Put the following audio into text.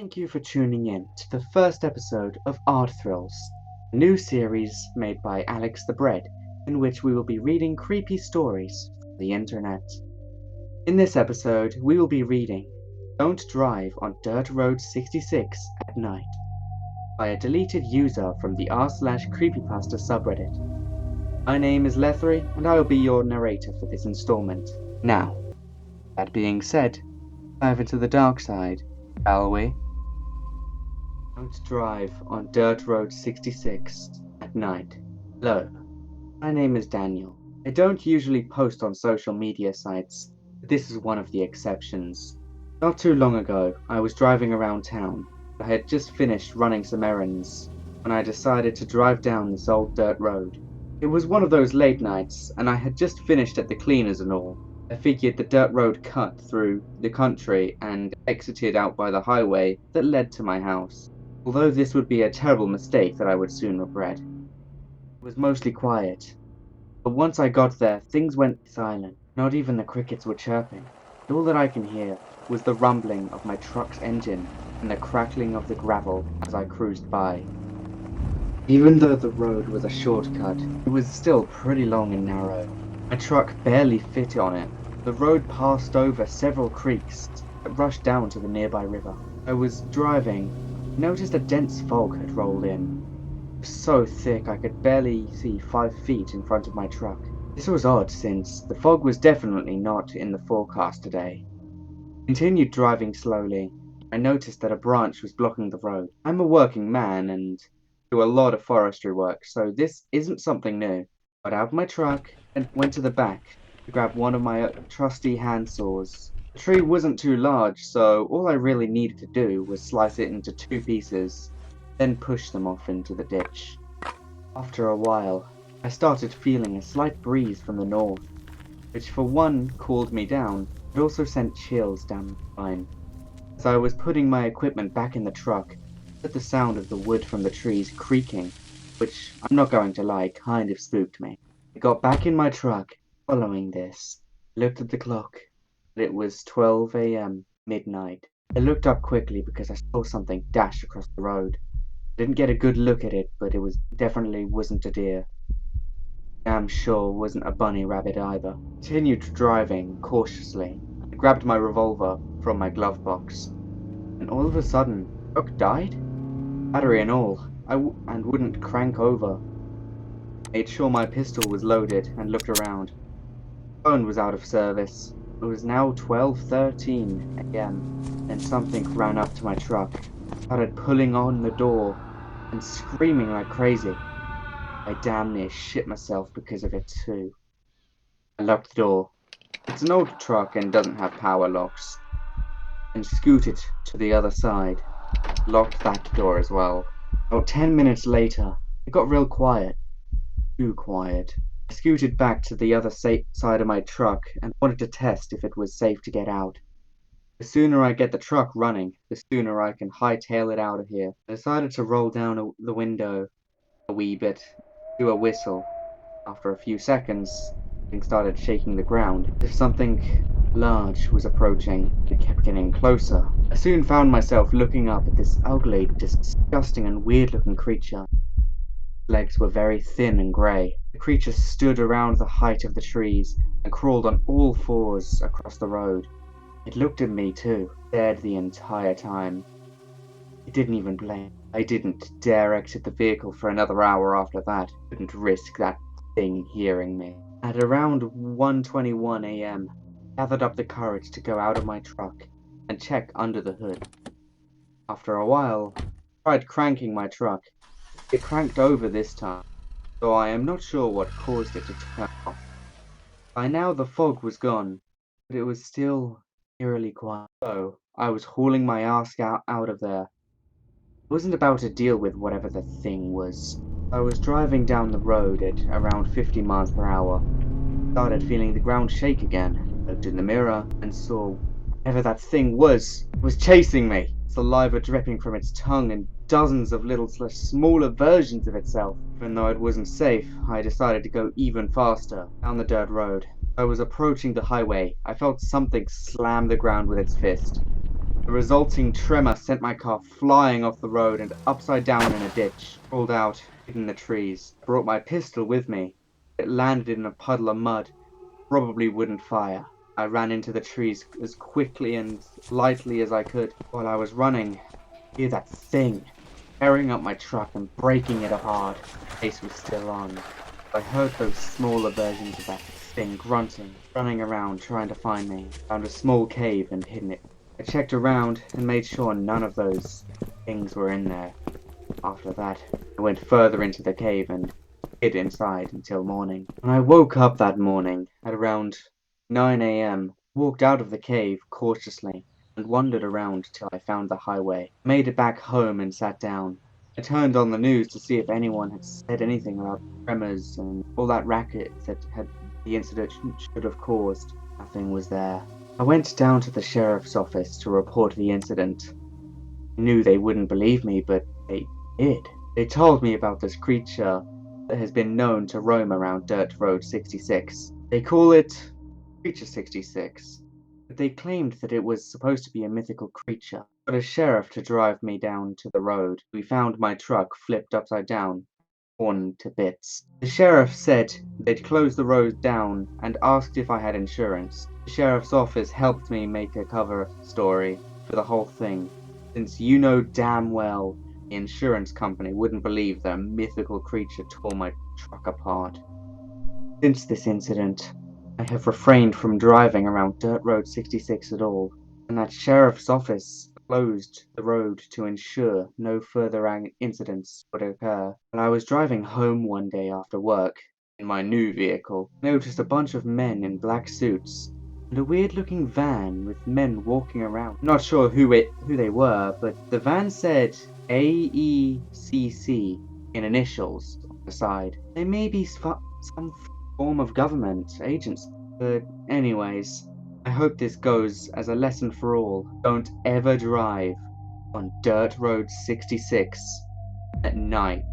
Thank you for tuning in to the first episode of Art Thrills, a new series made by Alex the Bread, in which we will be reading creepy stories from the internet. In this episode, we will be reading Don't Drive on Dirt Road 66 at Night by a deleted user from the r/creepypasta subreddit. My name is Lethery, and I will be your narrator for this installment. Now, that being said, dive into the dark side, shall we? Don't drive on Dirt Road 66 at night. Hello, my name is Daniel. I don't usually post on social media sites, but this is one of the exceptions. Not too long ago, I was driving around town. I had just finished running some errands when I decided to drive down this old dirt road. It was one of those late nights, and I had just finished at the cleaners and all. I figured the dirt road cut through the country and exited out by the highway that led to my house. Although this would be a terrible mistake that I would soon regret. It was mostly quiet, but once I got there, things went silent. Not even the crickets were chirping. And all that I can hear was the rumbling of my truck's engine and the crackling of the gravel as I cruised by. Even though the road was a shortcut, it was still pretty long and narrow. My truck barely fit on it. The road passed over several creeks that rushed down to the nearby river. I was driving. Noticed a dense fog had rolled in. It was so thick I could barely see 5 feet in front of my truck. This was odd since the fog was definitely not in the forecast today. I continued driving slowly. I noticed that a branch was blocking the road. I'm a working man and do a lot of forestry work, so this isn't something new. I got out of my truck and went to the back to grab one of my trusty hand saws. The tree wasn't too large, so all I really needed to do was slice it into 2 pieces, then push them off into the ditch. After a while, I started feeling a slight breeze from the north, which for one cooled me down, but also sent chills down my spine. As I was putting my equipment back in the truck, I heard the sound of the wood from the trees creaking, which, I'm not going to lie, kind of spooked me. I got back in my truck, following this, looked at the clock. It was 12 a.m., midnight. I looked up quickly because I saw something dash across the road. I didn't get a good look at it, but it definitely wasn't a deer. Damn sure wasn't a bunny rabbit either. I continued driving cautiously. I grabbed my revolver from my glove box, and all of a sudden, the truck died? Battery and all, and wouldn't crank over. I made sure my pistol was loaded and looked around. My phone was out of service. It was now 12:13 a.m. and something ran up to my truck, started pulling on the door and screaming like crazy. I damn near shit myself because of it too. I locked the door. It's an old truck and doesn't have power locks. And scooted to the other side. Locked that door as well. About 10 minutes later, it got real quiet. Too quiet. I scooted back to the other side of my truck and wanted to test if it was safe to get out. The sooner I get the truck running, the sooner I can hightail it out of here. I decided to roll down the window a wee bit, do a whistle. After a few seconds, something started shaking the ground, as if something large was approaching. It kept getting closer. I soon found myself looking up at this ugly, disgusting and weird-looking creature. Legs were very thin and grey. The creature stood around the height of the trees and crawled on all 4s across the road. It looked at me too, stared the entire time. It didn't even blink. I didn't dare exit the vehicle for another hour after that. Couldn't risk that thing hearing me. At around 1:21 a.m., I gathered up the courage to go out of my truck and check under the hood. After a while, I tried cranking my truck. It cranked over this time, though I am not sure what caused it to turn off. By now the fog was gone, but it was still eerily quiet. So I was hauling my ass out of there. I wasn't about to deal with whatever the thing was. I was driving down the road at around 50 miles per hour. I started feeling the ground shake again. I looked in the mirror and saw whatever that thing was chasing me. Saliva dripping from its tongue and dozens of little smaller versions of itself. Even though it wasn't safe, I decided to go even faster down the dirt road. I was approaching the highway. I felt something slam the ground with its fist. The resulting tremor sent my car flying off the road and upside down in a ditch. Crawled out, hid in the trees. I brought my pistol with me. It landed in a puddle of mud. Probably wouldn't fire. I ran into the trees as quickly and lightly as I could. While I was running, I hear that thing tearing up my truck and breaking it apart. The pace was still on. I heard those smaller versions of that thing grunting, running around trying to find me. Found a small cave and hid in it. I checked around and made sure none of those things were in there. After that, I went further into the cave and hid inside until morning. When I woke up that morning at around 9 a.m., walked out of the cave cautiously and wandered around till I found the highway. I made it back home and sat down. I turned on the news to see if anyone had said anything about tremors and all that racket that the incident should have caused. Nothing was there. I went down to the sheriff's office to report the incident. I knew they wouldn't believe me, but they did. They told me about this creature that has been known to roam around Dirt Road 66. They call it Creature 66, but they claimed that it was supposed to be a mythical creature. Got a sheriff to drive me down to the road. We found my truck flipped upside down, torn to bits. The sheriff said they'd close the road down and asked if I had insurance. The sheriff's office helped me make a cover story for the whole thing, since you know damn well the insurance company wouldn't believe that a mythical creature tore my truck apart. Since this incident, I have refrained from driving around Dirt Road 66 at all, and that sheriff's office closed the road to ensure no further incidents would occur. When I was driving home one day after work, in my new vehicle, I noticed a bunch of men in black suits and a weird-looking van with men walking around. Not sure who they were, but the van said AECC in initials on the side. They may be some form of government agency. But anyways, I hope this goes as a lesson for all. Don't ever drive on Dirt Road 66 at night.